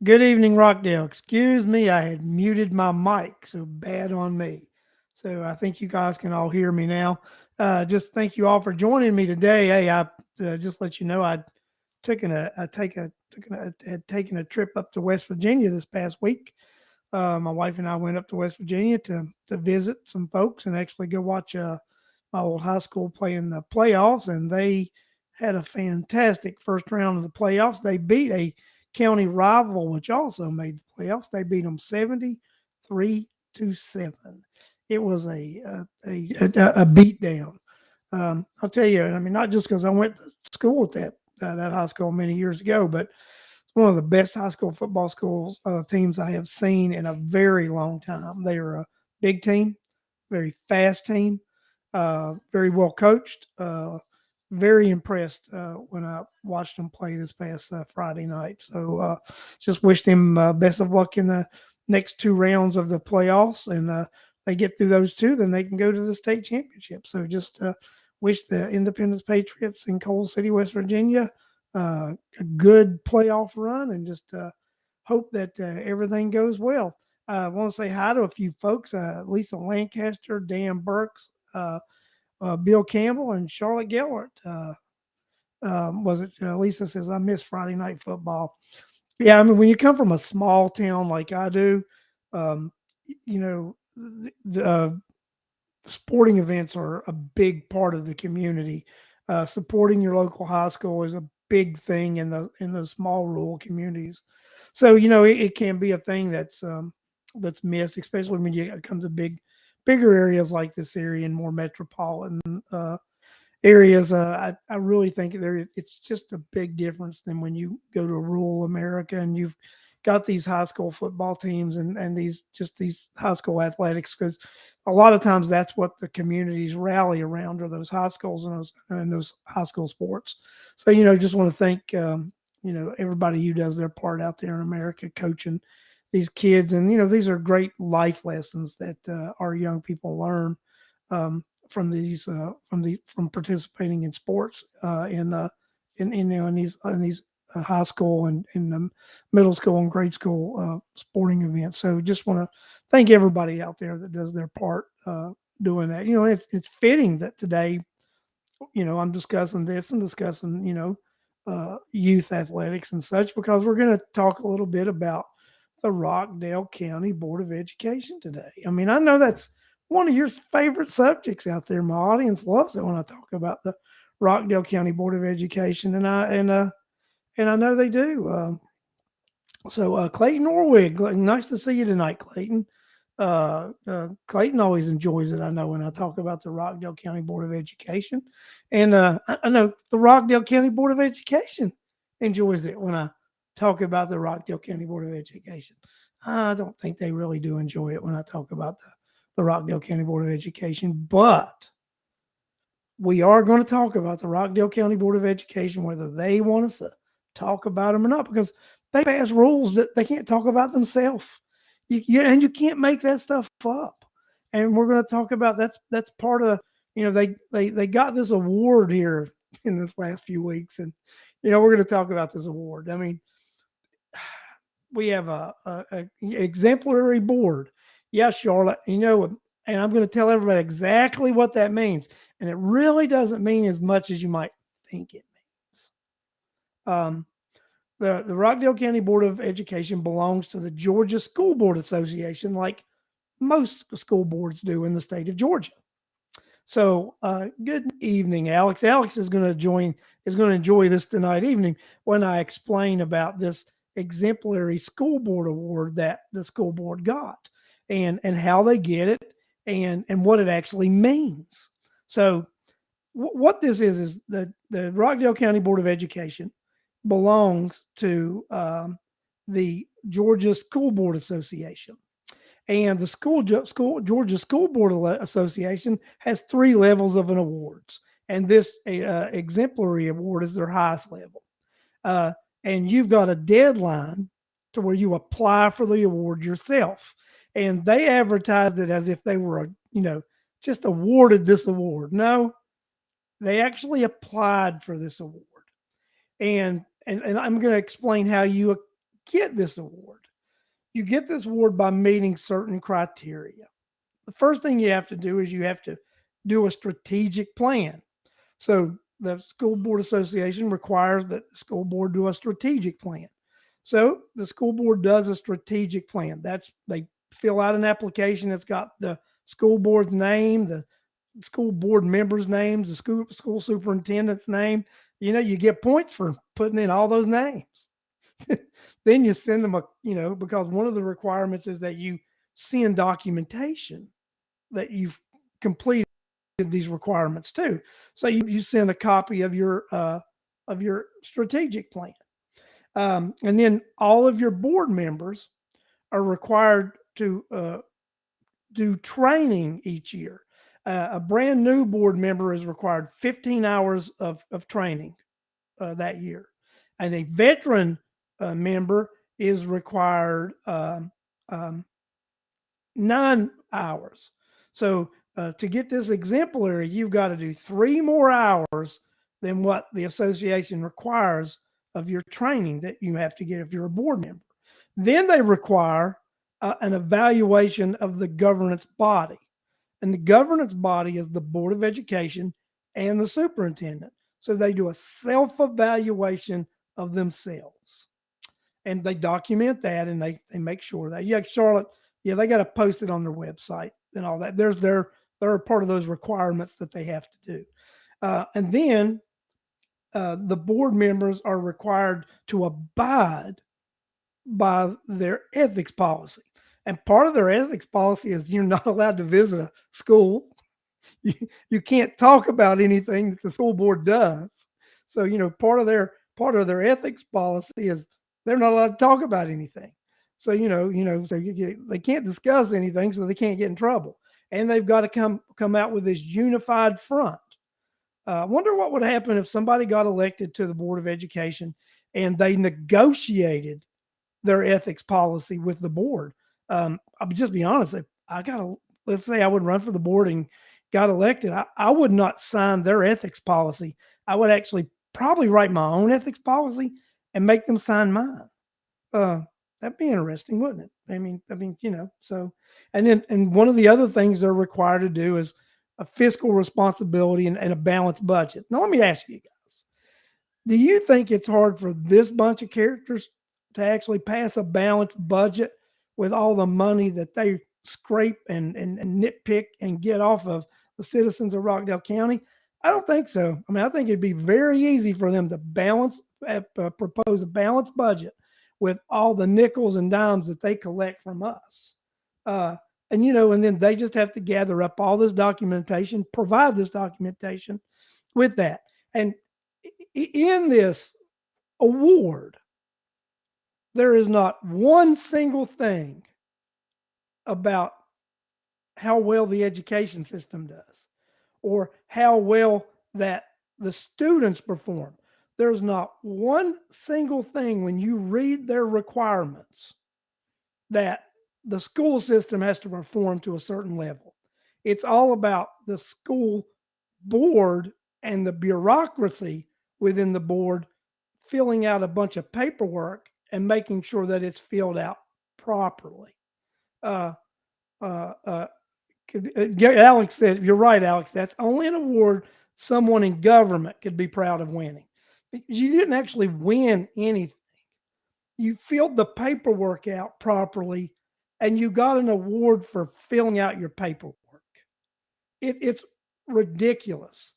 Good evening, Rockdale. Excuse me, I had muted my mic, so bad on me. So I think you guys can all hear me now. Just thank you all for joining me today. Hey, I just let you know I had taken a trip up to West Virginia this past week. My wife and I went up to West Virginia to visit some folks and actually go watch my old high school play in the playoffs, and they had a fantastic first round of the playoffs. They beat a county rival, which also made the playoffs. They beat them 73-7. It was a beatdown. I'll tell you, I mean, not just because I went to school at that high school many years ago, but it's one of the best high school football schools teams I have seen in a very long time. They are a big team, very fast team, very well coached. Very impressed when I watched them play this past Friday night. So just wish them best of luck in the next two rounds of the playoffs, and they get through those two, then they can go to the state championship. So just wish the Independence Patriots in Coal City, West Virginia, a good playoff run, and just hope that everything goes well. I want to say hi to a few folks: Lisa Lancaster, Dan Burks. Bill Campbell and Charlotte Gellert. Was it? Lisa says I miss Friday night football. Yeah, I mean when you come from a small town like I do, um, you know, sporting events are a big part of the community. Supporting your local high school is a big thing in the small rural communities. So it can be a thing that's missed, especially when you come to bigger areas like this area and more metropolitan areas. I really think it's just a big difference than when you go to rural America and you've got these high school football teams and these high school athletics, because a lot of times that's what the communities rally around are those high schools and those high school sports. So just want to thank everybody who does their part out there in America coaching these kids, and these are great life lessons that our young people learn from participating in sports in these high school and in the middle school and grade school sporting events. So just want to thank everybody out there that does their part doing that. It's fitting that today, I'm discussing this and discussing, youth athletics and such, because we're going to talk a little bit about the Rockdale County Board of Education today. I mean, I know that's one of your favorite subjects out there. My audience loves it when I talk about the Rockdale County Board of Education, and I know they do. So Clayton Orwig, nice to see you tonight, Clayton. Clayton always enjoys it. I know when I talk about the Rockdale County Board of Education, and I know the Rockdale County Board of Education enjoys it when I talk about the Rockdale County Board of Education. I don't think they really do enjoy it when I talk about the Rockdale County Board of Education, but we are going to talk about the Rockdale County Board of Education, whether they want us to talk about them or not, because they pass rules that they can't talk about themselves. And you can't make that stuff up. And we're going to talk about that's part of they got this award here in this last few weeks, and we're going to talk about this award. I mean, we have a exemplary board. Yes, Charlotte, and I'm going to tell everybody exactly what that means. And it really doesn't mean as much as you might think it means. The Rockdale County Board of Education belongs to the Georgia School Board Association, like most school boards do in the state of Georgia. So, good evening, Alex. Alex is going to enjoy this tonight evening when I explain about this exemplary school board award that the school board got, and how they get it, and what it actually means. So, what this is the Rockdale County Board of Education belongs to the Georgia School Board Association. And the Georgia School Board Association has three levels of an awards, and this exemplary award is their highest level. Uh, and you've got a deadline to where you apply for the award yourself, and they advertised it as if they were just awarded this award. No, they actually applied for this award, and I'm going to explain how you get this award? You get this award by meeting certain criteria. The first thing you have to do is you have to do a strategic plan. So the School Board Association requires that the school board do a strategic plan. So the school board does a strategic plan. They fill out an application that's got the school board's name, the school board members' names, the school superintendent's name. You get points for putting in all those names. Then you send them because one of the requirements is that you send documentation that you've completed these requirements too. So you send a copy of your strategic plan, and then all of your board members are required to do training each year. A brand new board member is required 15 hours of training that year, and a veteran member is required 9 hours. So to get this exemplary, you've got to do 3 more hours than what the association requires of your training that you have to get if you're a board member. Then they require an evaluation of the governance body. And the governance body is the Board of Education and the superintendent. So they do a self-evaluation of themselves. And they document that, and they make sure that. Yeah, Charlotte, yeah, they got to post it on their website and all that. They're part of those requirements that they have to do. And then the board members are required to abide by their ethics policy. And part of their ethics policy is you're not allowed to visit a school. You can't talk about anything that the school board does. So, part of their ethics policy is they're not allowed to talk about anything. So, they can't discuss anything, so they can't get in trouble. And they've got to come out with this unified front. I wonder what would happen if somebody got elected to the Board of Education and they negotiated their ethics policy with the board. I'll just be honest. If let's say I would run for the board and got elected, I would not sign their ethics policy. I would actually probably write my own ethics policy and make them sign mine. That'd be interesting, wouldn't it? I mean, so, and one of the other things they're required to do is a fiscal responsibility and a balanced budget. Now, let me ask you guys, do you think it's hard for this bunch of characters to actually pass a balanced budget with all the money that they scrape and nitpick and get off of the citizens of Rockdale County? I don't think so. I mean, I think it'd be very easy for them to propose a balanced budget with all the nickels and dimes that they collect from us. And then they just have to gather up all this documentation, provide this documentation with that. And in this award, there is not one single thing about how well the education system does or how well that the students perform. There's not one single thing when you read their requirements that the school system has to perform to a certain level. It's all about the school board and the bureaucracy within the board filling out a bunch of paperwork and making sure that it's filled out properly. Alex said, you're right, Alex, that's only an award someone in government could be proud of winning. You didn't actually win anything. You filled the paperwork out properly, and you got an award for filling out your paperwork. It's ridiculous.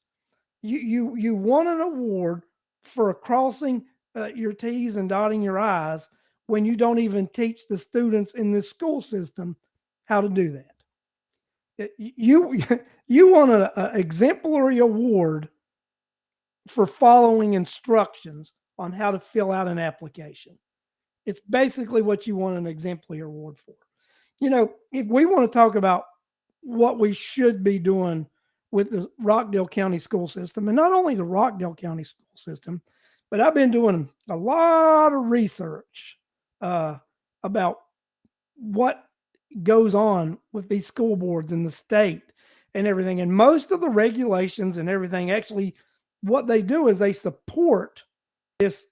You won an award for crossing your T's and dotting your I's when you don't even teach the students in this school system how to do that. You won an exemplary award for following instructions on how to fill out an application. It's basically what you want an exemplary award for. If we want to talk about what we should be doing with the Rockdale County school system, and not only the Rockdale County school system, but I've been doing a lot of research about what goes on with these school boards in the state and everything. And most of the regulations and everything, actually, what they do is they support this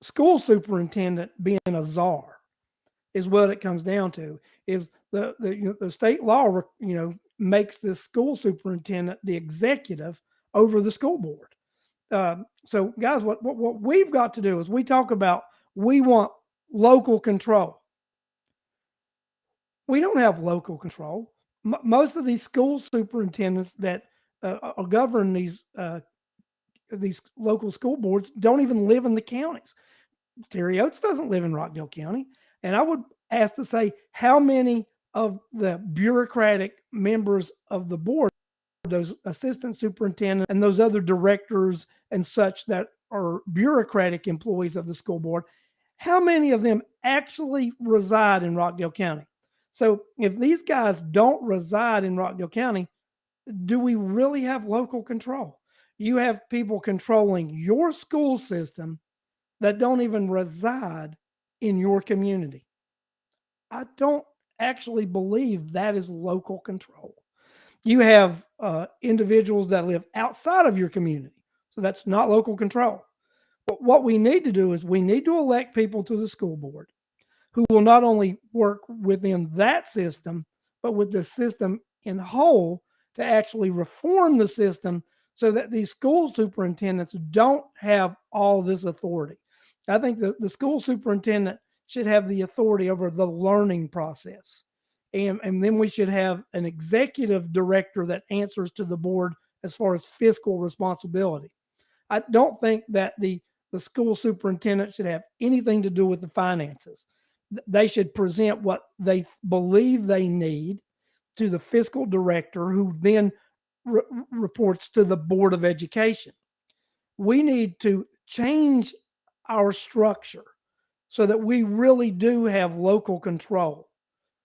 school superintendent being a czar is what it comes down to. Is the state law makes this school superintendent the executive over the school board. So guys, what we've got to do is we talk about we want local control. We don't have local control. Most of these school superintendents that govern these local school boards don't even live in the counties. Terry Oates doesn't live in Rockdale County. And I would ask to say how many of the bureaucratic members of the board, those assistant superintendents and those other directors and such that are bureaucratic employees of the school board, how many of them actually reside in Rockdale County? So if these guys don't reside in Rockdale County, do we really have local control? You have people controlling your school system that don't even reside in your community. I don't actually believe that is local control. You have individuals that live outside of your community, so that's not local control. But what we need to do is we need to elect people to the school board who will not only work within that system, but with the system in whole to actually reform the system so that these school superintendents don't have all this authority. I think the school superintendent should have the authority over the learning process. And then we should have an executive director that answers to the board as far as fiscal responsibility. I don't think that the school superintendent should have anything to do with the finances. They should present what they believe they need to the fiscal director, who then reports to the Board of Education. We need to change our structure so that we really do have local control,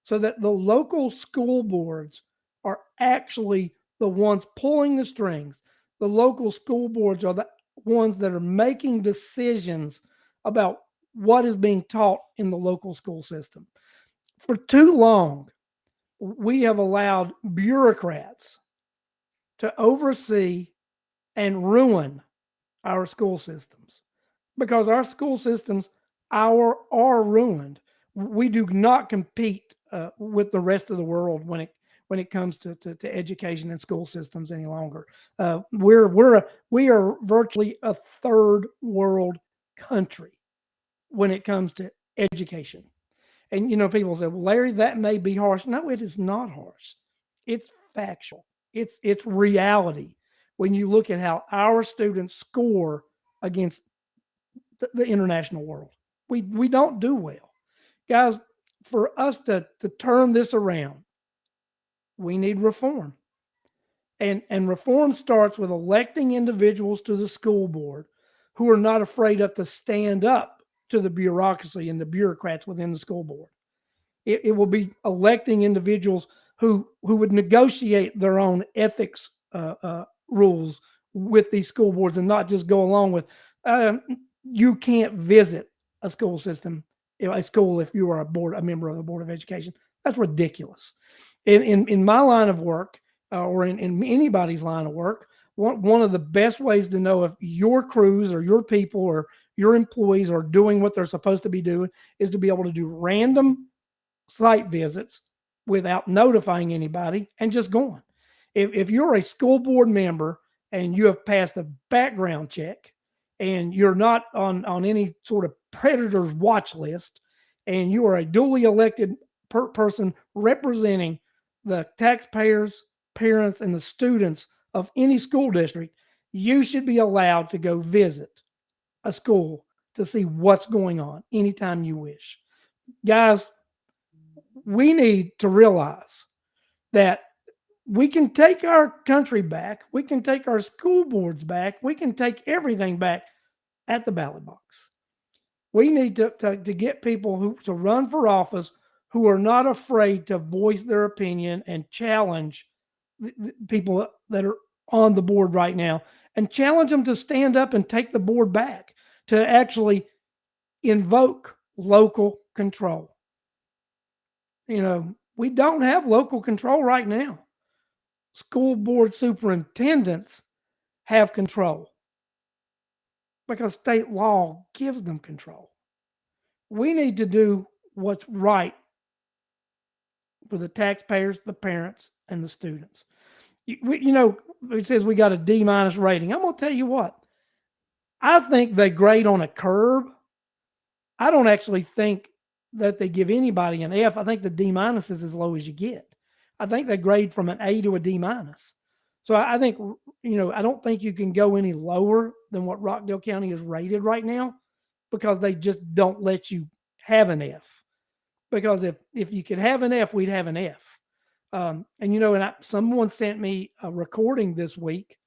so that the local school boards are actually the ones pulling the strings. The local school boards are the ones that are making decisions about what is being taught in the local school system. For too long, we have allowed bureaucrats to oversee and ruin our school systems because our school systems are ruined. We do not compete with the rest of the world when it comes to education and school systems any longer. We are virtually a third world country when it comes to education. And people say, well, Larry, that may be harsh. No, it is not harsh. It's factual. It's reality when you look at how our students score against the international world. We don't do well. Guys, for us to turn this around, we need reform. And reform starts with electing individuals to the school board who are not afraid to stand up to the bureaucracy and the bureaucrats within the school board. It will be electing individuals who would negotiate their own ethics rules with these school boards and not just go along with you can't visit a school system, a school, if you are a member of the Board of Education. That's ridiculous. In my line of work, or in anybody's line of work, one of the best ways to know if your crews or your people or your employees are doing what they're supposed to be doing is to be able to do random site visits without notifying anybody and just going. If you're a school board member and you have passed a background check and you're not on any sort of predator's watch list, and you are a duly elected person representing the taxpayers, parents, and the students of any school district, you should be allowed to go visit a school to see what's going on anytime you wish. Guys, we need to realize that we can take our country back, we can take our school boards back, we can take everything back at the ballot box. We need to get people who to run for office who are not afraid to voice their opinion and challenge the people that are on the board right now, and challenge them to stand up and take the board back, to actually invoke local control. We don't have local control right now. School board superintendents have control. because state law gives them control. We need to do what's right for the taxpayers, the parents, and the students. It says we got a D minus rating. I'm going to tell you what, I think they grade on a curve. I don't actually think that they give anybody an F. I think the D minus is as low as you get. I think they grade from an A to a D minus. So I think, I don't think you can go any lower than what Rockdale County is rated right now because they just don't let you have an F. Because if you could have an F, we'd have an F. Someone sent me a recording this week,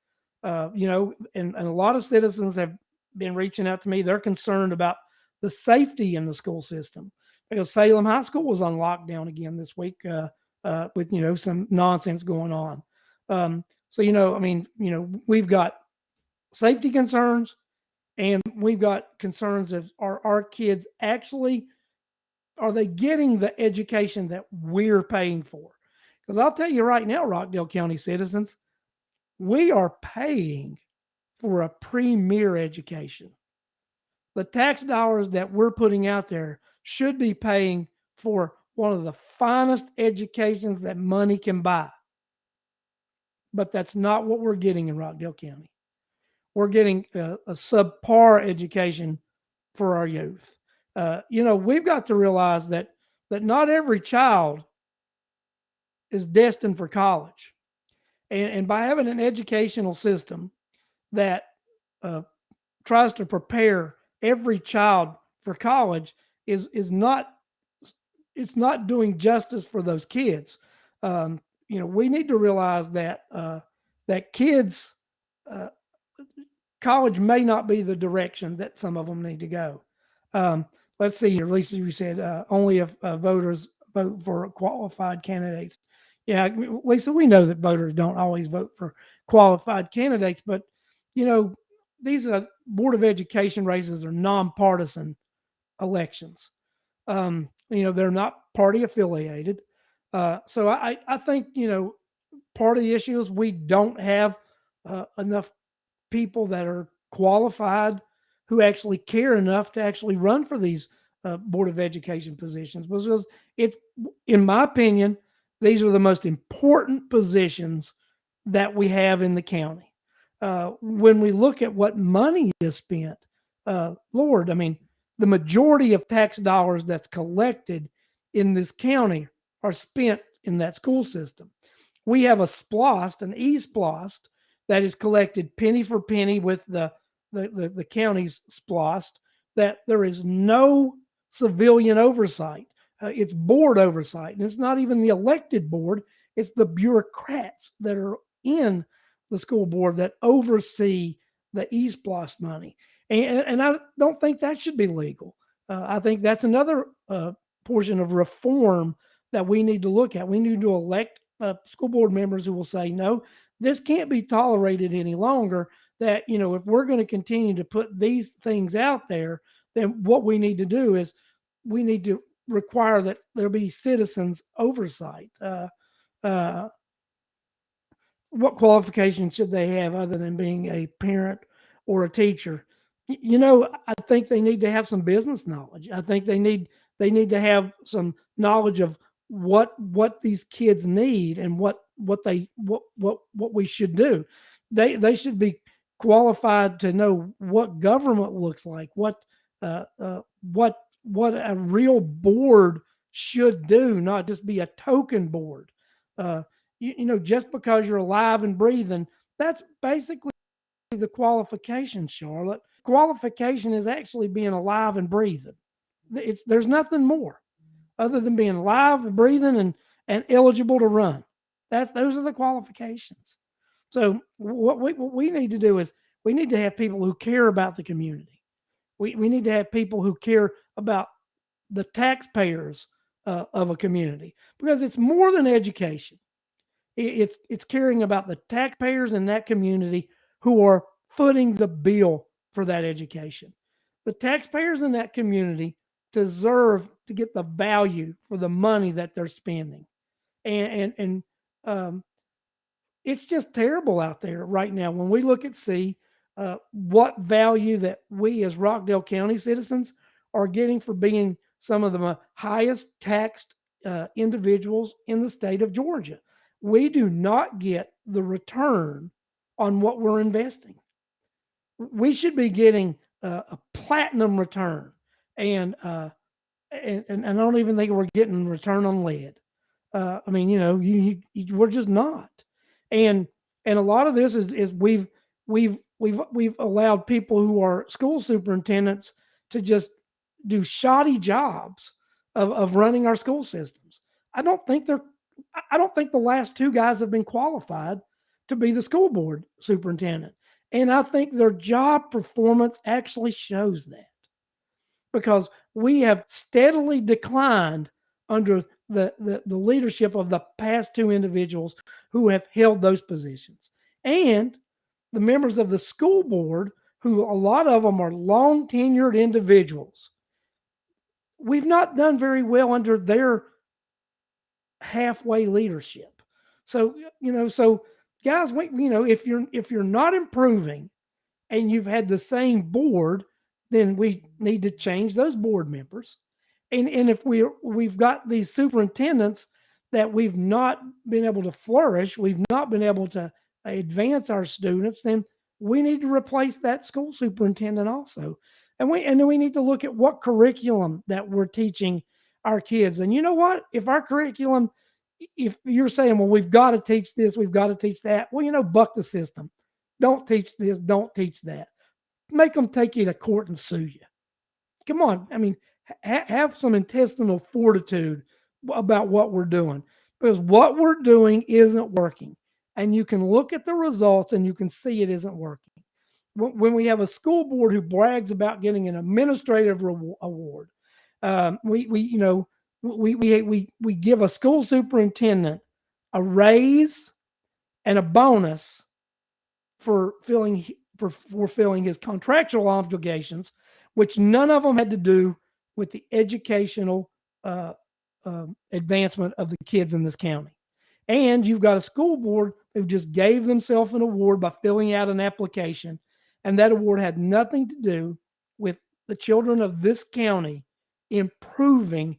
and a lot of citizens have been reaching out to me. They're concerned about the safety in the school system because Salem High School was on lockdown again this week with some nonsense going on. We've got safety concerns and we've got concerns of are our kids actually are they getting the education that we're paying for? Because I'll tell you right now, Rockdale County citizens, we are paying for a premier education. The tax dollars that we're putting out there should be paying for one of the finest educations that money can buy. But that's not what we're getting in Rockdale County. We're getting a subpar education for our youth. We've got to realize that not every child is destined for college. And by having an educational system that tries to prepare every child for college is not it's not doing justice for those kids. We need to realize that that kids college may not be the direction that some of them need to go. Let's see here, Lisa. You said only if voters vote for qualified candidates. Yeah, Lisa, we know that voters don't always vote for qualified candidates, but these Board of Education races are nonpartisan elections. They're not party affiliated. So I think, part of the issue is we don't have enough people that are qualified who actually care enough to actually run for these Board of Education positions. Because it's, in my opinion, these are the most important positions that we have in the county. When we look at what money is spent, Lord, I mean, the majority of tax dollars that's collected in this county are spent in that school system. We have a SPLOST, an e-SPLOST, that is collected penny for penny with the county's SPLOST, that there is no civilian oversight. It's board oversight, and it's not even the elected board. It's the bureaucrats that are in the school board that oversee the e-SPLOST money. And I don't think that should be legal. I think that's another portion of reform that we need to look at. We need to elect school board members who will say, no, this can't be tolerated any longer. That, if we're going to continue to put these things out there, then what we need to do is we need to require that there be citizens oversight. What qualifications should they have other than being a parent or a teacher? I think they need to have some business knowledge. I think they need to have some knowledge of what these kids need and what we should do. They should be qualified to know what government looks like, what a real board should do, not just be a token board. Just because you're alive and breathing, that's basically the qualification, Charlotte. Qualification is actually being alive and breathing. There's nothing more other than being alive and breathing and eligible to run. Those are the qualifications. So what we need to do is we need to have people who care about the community. We need to have people who care about the taxpayers of a community, because it's more than education. It's caring about the taxpayers in that community who are footing the bill for that education. The taxpayers in that community deserve to get the value for the money that they're spending. And it's just terrible out there right now. When we look at C, what value that we as Rockdale County citizens are getting for being some of the highest taxed individuals in the state of Georgia. We do not get the return on what we're investing. We should be getting a platinum return, and, and I don't even think we're getting return on lead. I mean, we're just not. And a lot of this is we've allowed people who are school superintendents to just do shoddy jobs of running our school systems. I don't think they're I don't think the last two guys have been qualified to be the school board superintendent. And I think their job performance actually shows that, because we have steadily declined under the leadership of the past two individuals who have held those positions. And the members of the school board, who a lot of them are long tenured individuals, we've not done very well under their halfway leadership. So, so guys, if you're not improving and you've had the same board, then we need to change those board members. And if we've got these superintendents that we've not been able to flourish, we've not been able to advance our students, then we need to replace that school superintendent also. And then we need to look at what curriculum that we're teaching our kids. And you know what? If our curriculum, if you're saying, well, we've got to teach this, we've got to teach that, well, buck the system. Don't teach this, don't teach that. Make them take you to court and sue you. Come on. I mean, have some intestinal fortitude about what we're doing, because what we're doing isn't working. And you can look at the results and you can see it isn't working. When we have a school board who brags about getting an administrative award, we give a school superintendent a raise and a bonus for fulfilling his contractual obligations, which none of them had to do with the educational advancement of the kids in this county. And you've got a school board who just gave themselves an award by filling out an application, and that award had nothing to do with the children of this county improving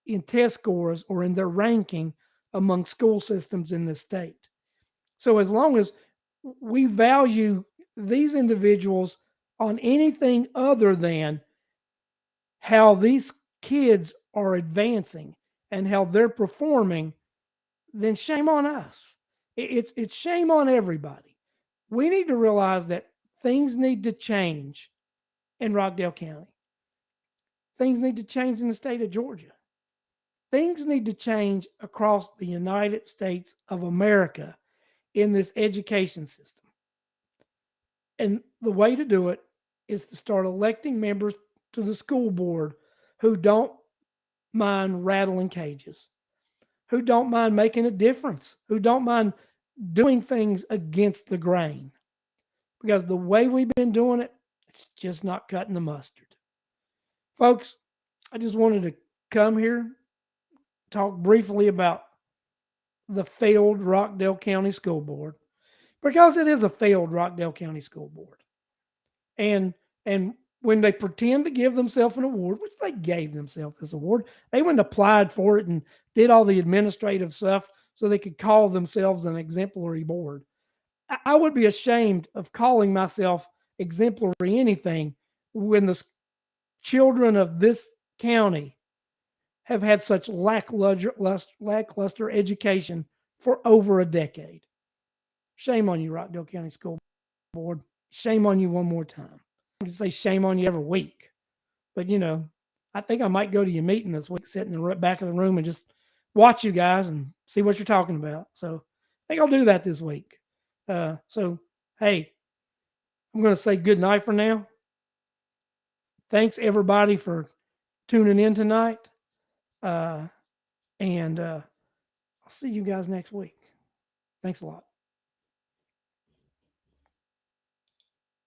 in test scores or in their ranking among school systems in the state. So as long as we value these individuals on anything other than how these kids are advancing and how they're performing, then shame on us. It's shame on everybody. We need to realize that things need to change in Rockdale County. Things need to change in the state of Georgia. Things need to change across the United States of America in this education system. And the way to do it is to start electing members to the school board who don't mind rattling cages, who don't mind making a difference, who don't mind doing things against the grain. Because the way we've been doing it, it's just not cutting the mustard. Folks, I just wanted to come here, talk briefly about the failed Rockdale County School Board, because it is a failed Rockdale County School Board. And when they pretend to give themselves an award, which they gave themselves this award, they went and applied for it and did all the administrative stuff so they could call themselves an exemplary board. I would be ashamed of calling myself exemplary anything when the children of this county have had such lackluster education for over a decade. Shame on you, Rockdale County School Board. Shame on you one more time. I can say shame on you every week. But, I think I might go to your meeting this week, sit in the back of the room and just watch you guys and see what you're talking about. So I think I'll do that this week. So, hey, I'm going to say good night for now. Thanks, everybody, for tuning in tonight. And I'll see you guys next week. Thanks a lot.